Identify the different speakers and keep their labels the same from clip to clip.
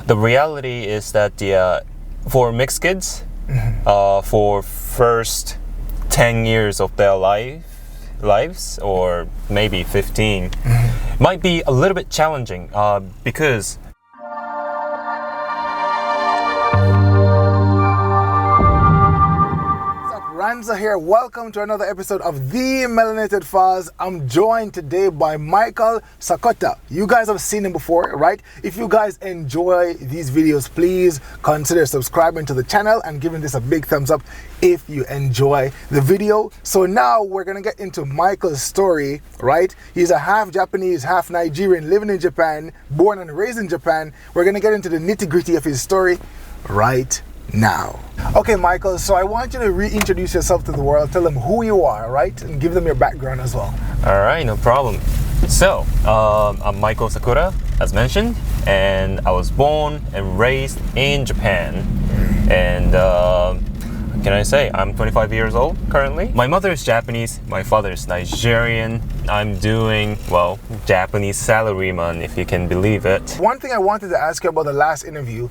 Speaker 1: The reality is that for mixed kids, for first 10 years of their lives, or maybe 15, might be a little bit challenging because
Speaker 2: Ranza here. Welcome to another episode of the Melanated Files. I'm joined today by Michael Sakota. You guys have seen him before, right? If you guys enjoy these videos, please consider subscribing to the channel and giving this a big thumbs up if you enjoy the video. So now we're gonna get into Michael's story, right? He's a half Japanese, half Nigerian, living in Japan, born and raised in Japan. We're gonna get into the nitty-gritty of his story right now. Okay, Michael, so I want you to reintroduce yourself to the world. Tell them who you are, right? And give them your background as well.
Speaker 1: All right, no problem. So, I'm Michael Sakota, as mentioned, and I was born and raised in Japan. And what can I say? I'm 25 years old currently. My mother is Japanese, my father is Nigerian. I'm doing, well, Japanese salaryman, if you can believe it.
Speaker 2: One thing I wanted to ask you about the last interview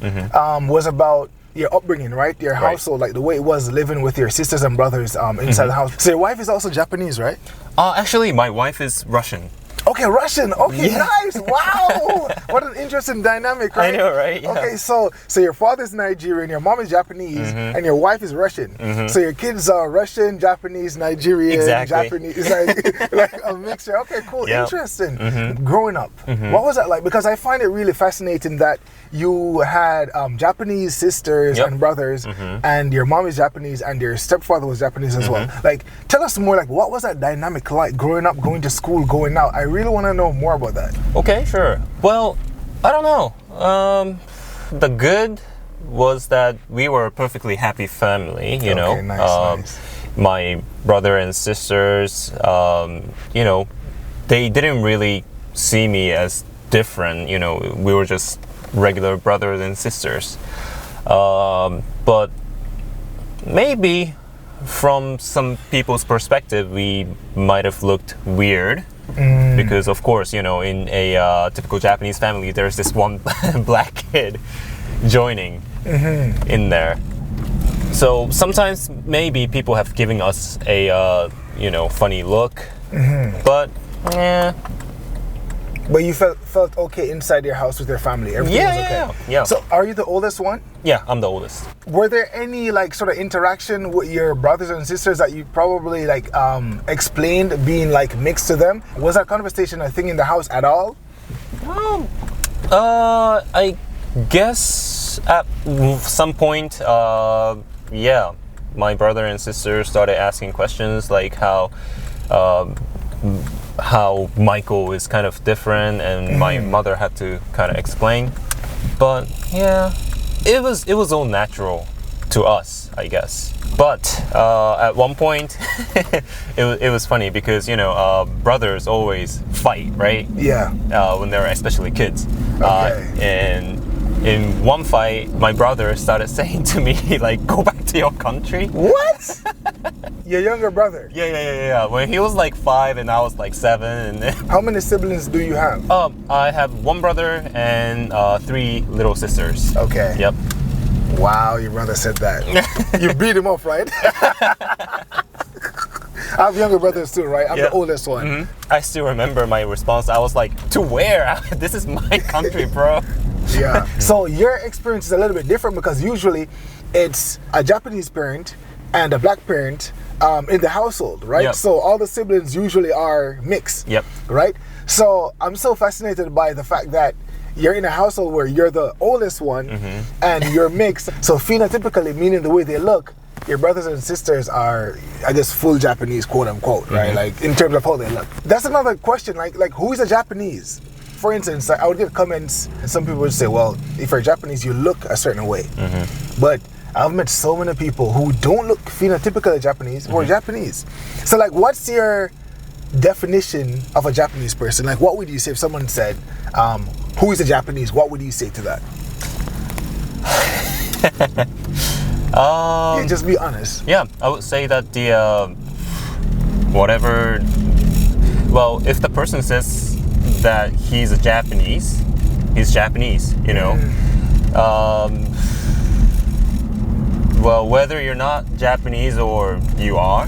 Speaker 2: was about your upbringing, right? Your household, like the way it was living with your sisters and brothers inside the house. So your wife is also Japanese, right?
Speaker 1: Actually, my wife is Russian.
Speaker 2: Okay, Russian. Okay, nice. Wow. What an interesting dynamic, right?
Speaker 1: I know, right? Yeah.
Speaker 2: Okay, so your father's Nigerian, your mom is Japanese, and your wife is Russian. So your kids are Russian, Japanese, Nigerian, Japanese, like a mixture. Okay, cool. Yep. Interesting. Growing up, what was that like? Because I find it really fascinating that you had Japanese sisters and brothers, and your mom is Japanese, and your stepfather was Japanese as well. Like, tell us more, like, what was that dynamic like growing up, going to school, going out? I really want to know more about that.
Speaker 1: Okay, sure. Well, I don't know. The good was that we were a perfectly happy family, you know.
Speaker 2: Nice.
Speaker 1: My brother and sisters, you know, they didn't really see me as different, you know. We were just regular brothers and sisters. But maybe from some people's perspective, we might have looked weird. Because of course, you know, in a typical Japanese family, there's this one black kid joining in there. So sometimes maybe people have given us a you know, funny look, but yeah.
Speaker 2: But you felt okay inside your house with your family. Everything was okay.
Speaker 1: Yeah.
Speaker 2: So are you the oldest one?
Speaker 1: Yeah, I'm the oldest.
Speaker 2: Were there any like sort of interaction with your brothers and sisters that you probably like explained being like mixed to them? Was that conversation a thing in the house at all?
Speaker 1: I guess at some point, yeah, my brother and sister started asking questions like how Michael is kind of different, and my mother had to kind of explain. But yeah, it was all natural to us, I guess. But at one point, it was funny because, you know, brothers always fight, right?
Speaker 2: Yeah.
Speaker 1: When they're especially kids.
Speaker 2: Okay.
Speaker 1: And in one fight, my brother started saying to me, like, "Go back to your country."
Speaker 2: What? Your younger brother?
Speaker 1: Yeah. When he was like 5 and I was like 7. And
Speaker 2: how many siblings do you have?
Speaker 1: I have one brother and 3 little sisters.
Speaker 2: Okay.
Speaker 1: Yep.
Speaker 2: Wow, your brother said that. You beat him up, right? I have younger brothers too, right? I'm the oldest one.
Speaker 1: I still remember my response. I was like, "To where? This is my country, bro."
Speaker 2: Yeah. So your experience is a little bit different because usually it's a Japanese parent and a black parent in the household, right?
Speaker 1: Yep.
Speaker 2: So all the siblings usually are mixed.
Speaker 1: Yep.
Speaker 2: Right? So I'm so fascinated by the fact that you're in a household where you're the oldest one and you're mixed. So phenotypically, meaning the way they look, your brothers and sisters are, I guess, full Japanese, quote unquote, right? Like in terms of how they look. That's another question. Like who is a Japanese? For instance, I would get comments, and some people would say, well, if you're Japanese, you look a certain way. But I've met so many people who don't look phenotypically Japanese who are Japanese. So like, what's your definition of a Japanese person? Like, what would you say if someone said, who is a Japanese? What would you say to that? Yeah, just be honest.
Speaker 1: Yeah, I would say that the whatever. Well, if the person says that he's Japanese, you know. Well, whether you're not Japanese or you are,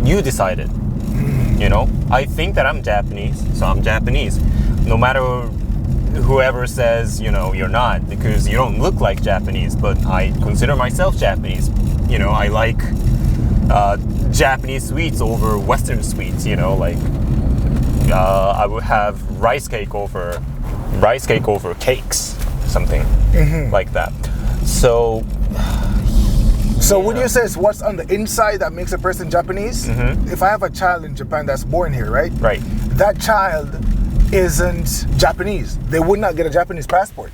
Speaker 1: you decided. You know, I think that I'm Japanese, so I'm Japanese. No matter whoever says, you know, you're not, because you don't look like Japanese, but I consider myself Japanese. You know, I like Japanese sweets over Western sweets, you know, like I would have rice cake over cakes, something like that. So
Speaker 2: would you say it's what's on the inside that makes a person Japanese? If I have a child in Japan that's born here, right?
Speaker 1: Right.
Speaker 2: That child isn't Japanese. They would not get a Japanese passport.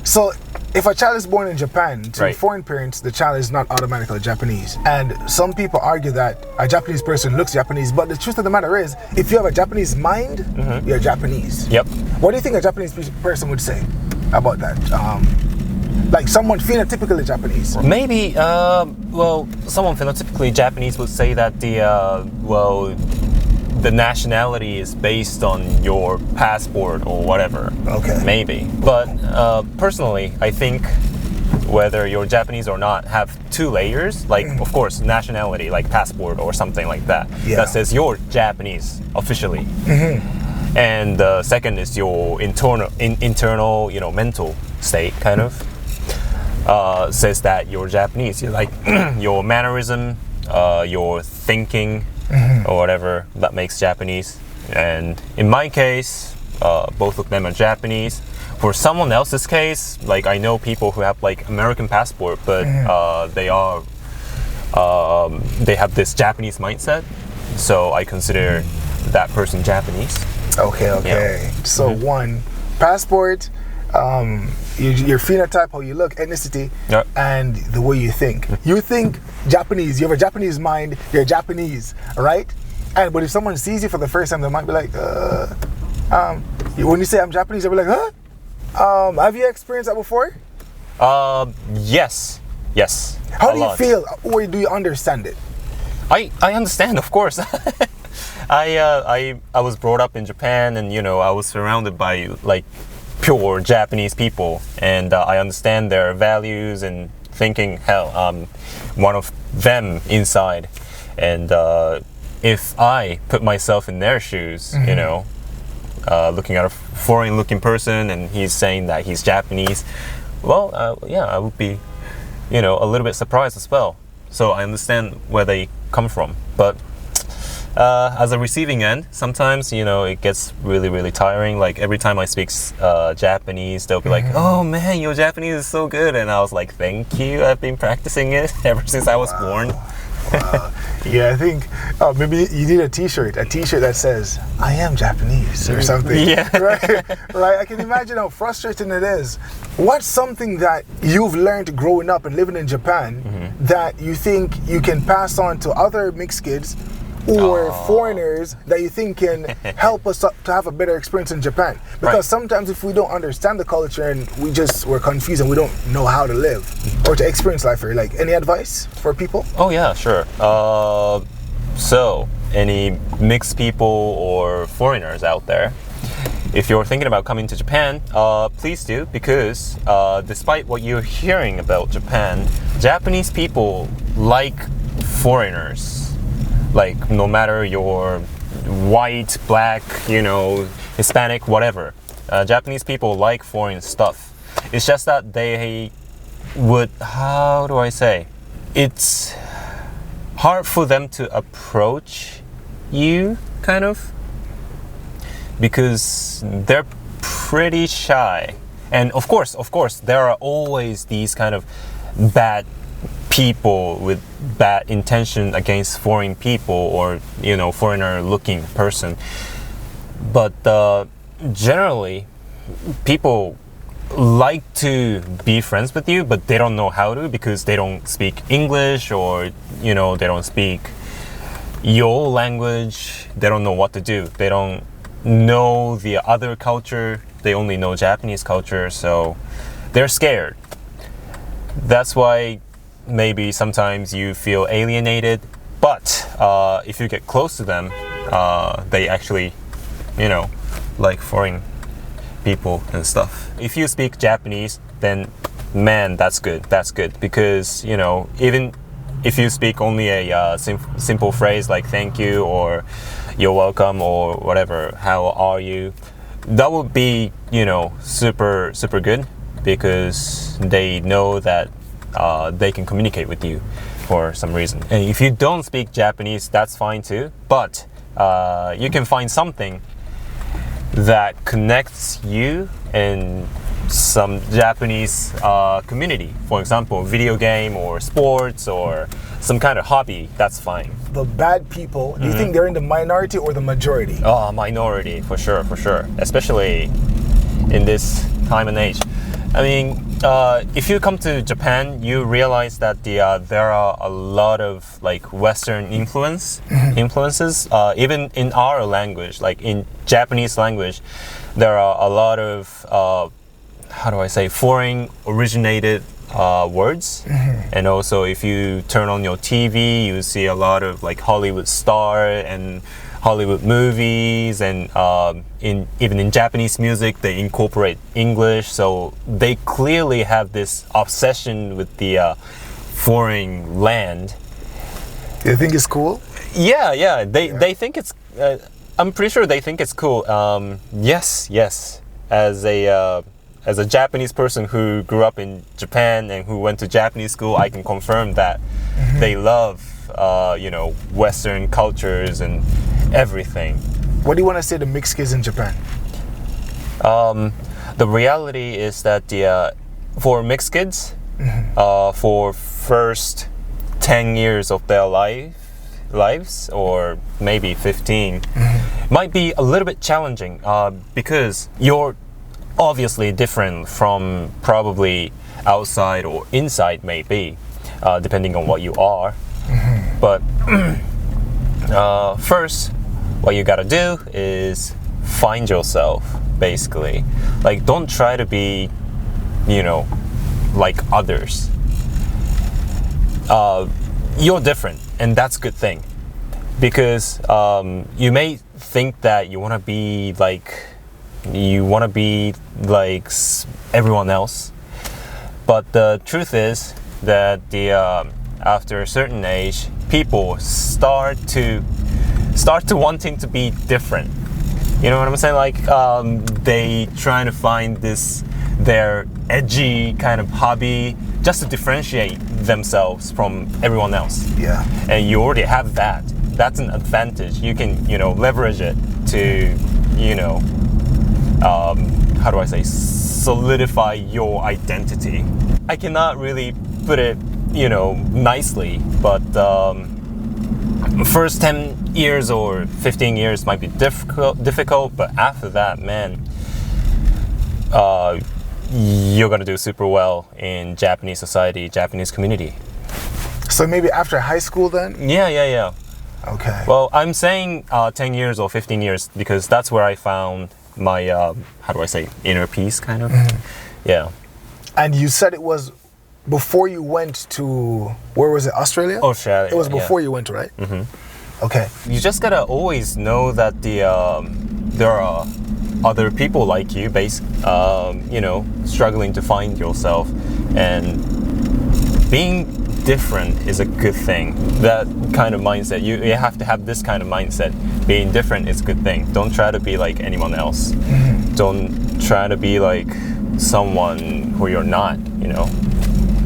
Speaker 2: So if a child is born in Japan to foreign parents, the child is not automatically Japanese. And some people argue that a Japanese person looks Japanese, but the truth of the matter is, if you have a Japanese mind, you're Japanese.
Speaker 1: Yep.
Speaker 2: What do you think a Japanese person would say about that? Like someone phenotypically Japanese.
Speaker 1: Maybe, well, someone phenotypically Japanese would say that the nationality is based on your passport or whatever.
Speaker 2: Okay.
Speaker 1: Maybe. But personally, I think whether you're Japanese or not have two layers, like, of course, nationality, like passport or something like that, that says you're Japanese officially. And the second is your internal, you know, mental state, kind of. Says that you're Japanese. You're like your mannerism, your thinking, or whatever that makes Japanese. And in my case, both of them are Japanese. For someone else's case, like I know people who have like American passport, but they have this Japanese mindset. So I consider that person Japanese.
Speaker 2: Okay.
Speaker 1: Yeah.
Speaker 2: So one, passport, your phenotype, how you look, ethnicity, and the way you think. You think Japanese, you have a Japanese mind, you're Japanese, right? But if someone sees you for the first time, they might be like, when you say I'm Japanese, they'll be like, huh? Have you experienced that before?
Speaker 1: Yes.
Speaker 2: How do you feel, or do you understand it?
Speaker 1: I understand, of course. I was brought up in Japan, and you know, I was surrounded by like pure Japanese people, and I understand their values and thinking. Hell, I'm one of them inside, and if I put myself in their shoes, you know, looking at a foreign-looking person and he's saying that he's Japanese, well, yeah, I would be, you know, a little bit surprised as well. So I understand where they come from, but as a receiving end, sometimes, you know, it gets really, really tiring. Like every time I speak Japanese, they'll be like, "Oh man, your Japanese is so good," and I was like, "Thank you. I've been practicing it ever since I was born."
Speaker 2: Wow. Yeah, I think maybe you need a T-shirt that says "I am Japanese" or something.
Speaker 1: Yeah.
Speaker 2: Right. I can imagine how frustrating it is. What's something that you've learned growing up and living in Japan that you think you can pass on to other mixed kids or foreigners that you think can help us to have a better experience in Japan? Because sometimes if we don't understand the culture and we're confused and we don't know how to live or to experience life here, like any advice for people?
Speaker 1: Oh yeah, sure. So any mixed people or foreigners out there, if you're thinking about coming to Japan, please do, because despite what you're hearing about Japan, Japanese people like foreigners. Like, no matter you're white, black, you know, Hispanic, whatever. Japanese people like foreign stuff. It's just that they would, how do I say? It's hard for them to approach you, kind of. Because they're pretty shy. And of course, there are always these kind of bad people with bad intention against foreign people or, you know, foreigner looking person, but generally people like to be friends with you, but they don't know how to because they don't speak English, or, you know, they don't speak your language. They don't know what to do. They don't know the other culture. They only know Japanese culture, so they're scared. That's why maybe sometimes you feel alienated, but if you get close to them, they actually, you know, like foreign people and stuff. If you speak Japanese, then man, that's good. That's good because even if you speak only a simple phrase like thank you or you're welcome or whatever, how are you, that would be super good because they know that they can communicate with you for some reason. And if you don't speak Japanese, that's fine too, but you can find something that connects you and some Japanese community. For example, video game or sports or some kind of hobby, that's fine.
Speaker 2: The bad people, do you think they're in the minority or the majority?
Speaker 1: Minority, for sure. Especially in this time and age. I mean, if you come to Japan, you realize that there are a lot of like Western influences. Even in our language, like in Japanese language, there are a lot of foreign originated words. And also if you turn on your TV, you see a lot of like Hollywood star and Hollywood movies, and even in Japanese music they incorporate English, so they clearly have this obsession with the foreign land.
Speaker 2: You think it's cool?
Speaker 1: Yeah. They think it's I'm pretty sure they think it's cool. Yes. As a Japanese person who grew up in Japan and who went to Japanese school, I can confirm that they love, Western cultures and everything.
Speaker 2: What do you want to say to mixed kids in Japan?
Speaker 1: The reality is that for mixed kids, for first 10 years of their lives, or maybe 15, might be a little bit challenging because you're obviously different from probably outside or inside, maybe depending on what you are. But first, what you gotta do is find yourself, basically. Like, don't try to be like others. You're different, and that's a good thing, because you may think that you want to be like everyone else, but the truth is that after a certain age, people start to wanting to be different. You know what I'm saying? Like they trying to find their edgy kind of hobby just to differentiate themselves from everyone else.
Speaker 2: Yeah.
Speaker 1: And you already have that. That's an advantage. You can leverage it to solidify your identity. I cannot really put it nicely, but first 10 years or 15 years might be difficult, but after that, man, you're gonna do super well in Japanese society, Japanese community.
Speaker 2: So maybe after high school then?
Speaker 1: Yeah.
Speaker 2: Okay.
Speaker 1: Well, I'm saying 10 years or 15 years because that's where I found my inner peace, kind of. Yeah.
Speaker 2: And you said it was before you went to, where was it, Australia?
Speaker 1: Australia.
Speaker 2: It was before you went, right? Okay.
Speaker 1: You just gotta always know that there are other people like you, struggling to find yourself, and being different is a good thing. That kind of mindset, you have to have this kind of mindset. Being different is a good thing. Don't try to be like anyone else. Don't try to be like someone who you're not,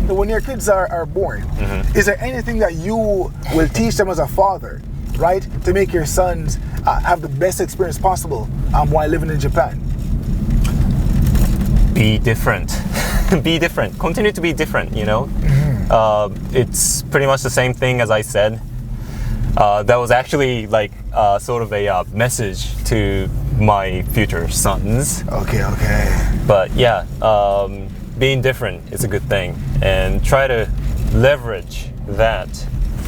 Speaker 2: When your kids are born, is there anything that you will teach them as a father, right, to make your sons have the best experience possible while living in Japan?
Speaker 1: Be different. Be different. Continue to be different, It's pretty much the same thing as I said. That was actually like sort of a message to my future sons.
Speaker 2: Okay.
Speaker 1: But yeah, being different is a good thing, and try to leverage that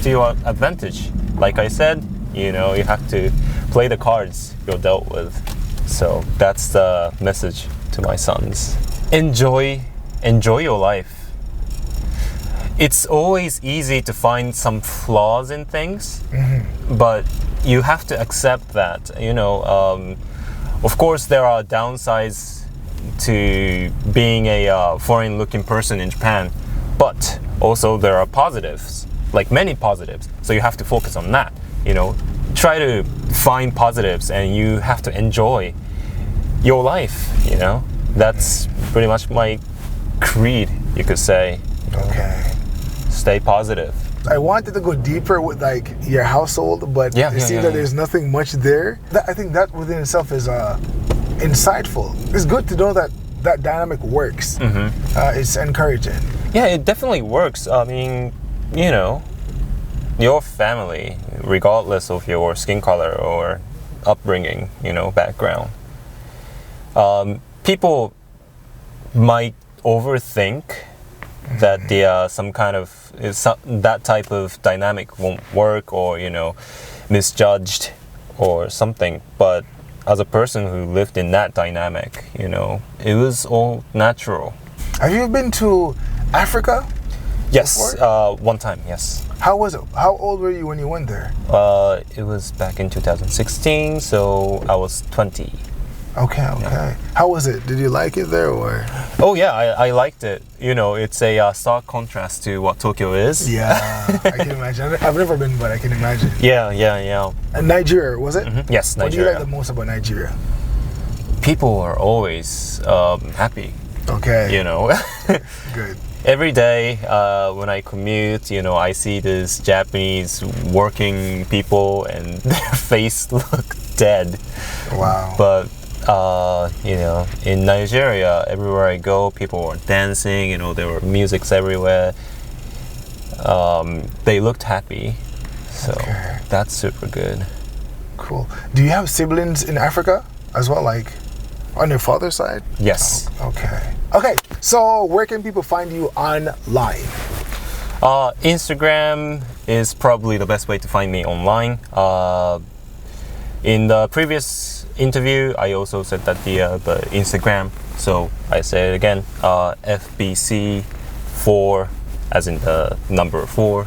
Speaker 1: to your advantage. Like I said, you have to play the cards you're dealt with. So that's the message to my sons. Enjoy your life. It's always easy to find some flaws in things, but you have to accept that. Of course, there are downsides to being a foreign-looking person in Japan, but also there are positives, like many positives. So you have to focus on that. You know, try to find positives, and you have to enjoy your life. You know, that's pretty much my creed, you could say.
Speaker 2: Okay.
Speaker 1: Stay positive.
Speaker 2: I wanted to go deeper with like your household, but it seems that there's nothing much there. I think that within itself is insightful. It's good to know that that dynamic works. It's encouraging.
Speaker 1: Yeah, it definitely works. I mean, you know, your family, regardless of your skin color or upbringing, you know, background, people might overthink that some kind of that type of dynamic won't work, or you know, misjudged or something. But as a person who lived in that dynamic, you know, it was all natural.
Speaker 2: Have you been to Africa?
Speaker 1: Yes, one time. Yes.
Speaker 2: How was it? How old were you when you went there?
Speaker 1: It was back in 2016, so I was 20.
Speaker 2: Okay. Yeah. How was it? Did you like it there, or?
Speaker 1: Oh yeah, I liked it. You know, it's a stark contrast to what Tokyo is.
Speaker 2: Yeah, I can imagine. I've never been, but I can imagine.
Speaker 1: Yeah.
Speaker 2: And Nigeria, was it?
Speaker 1: Yes, Nigeria.
Speaker 2: What do you like the most about Nigeria?
Speaker 1: People are always happy.
Speaker 2: Okay.
Speaker 1: You know.
Speaker 2: Good.
Speaker 1: Every day when I commute, you know, I see these Japanese working people and their face look dead.
Speaker 2: Wow.
Speaker 1: But you know, in Nigeria, everywhere I go, people were dancing. You know, there were musics everywhere. They looked happy, so that's super good.
Speaker 2: Cool. Do you have siblings in Africa as well, like on your father's side?
Speaker 1: Yes.
Speaker 2: Oh, okay. So where can people find you online?
Speaker 1: Instagram is probably the best way to find me online. In the previous interview, I also said that the Instagram. So I say it again, FBC4, as in the number 4,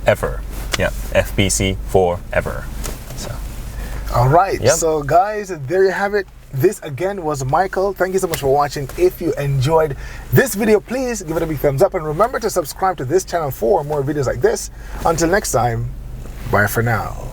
Speaker 1: ever. Yeah, FBC4 ever. So.
Speaker 2: All right.
Speaker 1: Yep.
Speaker 2: So guys, there you have it. This again was Michael. Thank you so much for watching. If you enjoyed this video, please give it a big thumbs up, and remember to subscribe to this channel for more videos like this. Until next time, bye for now.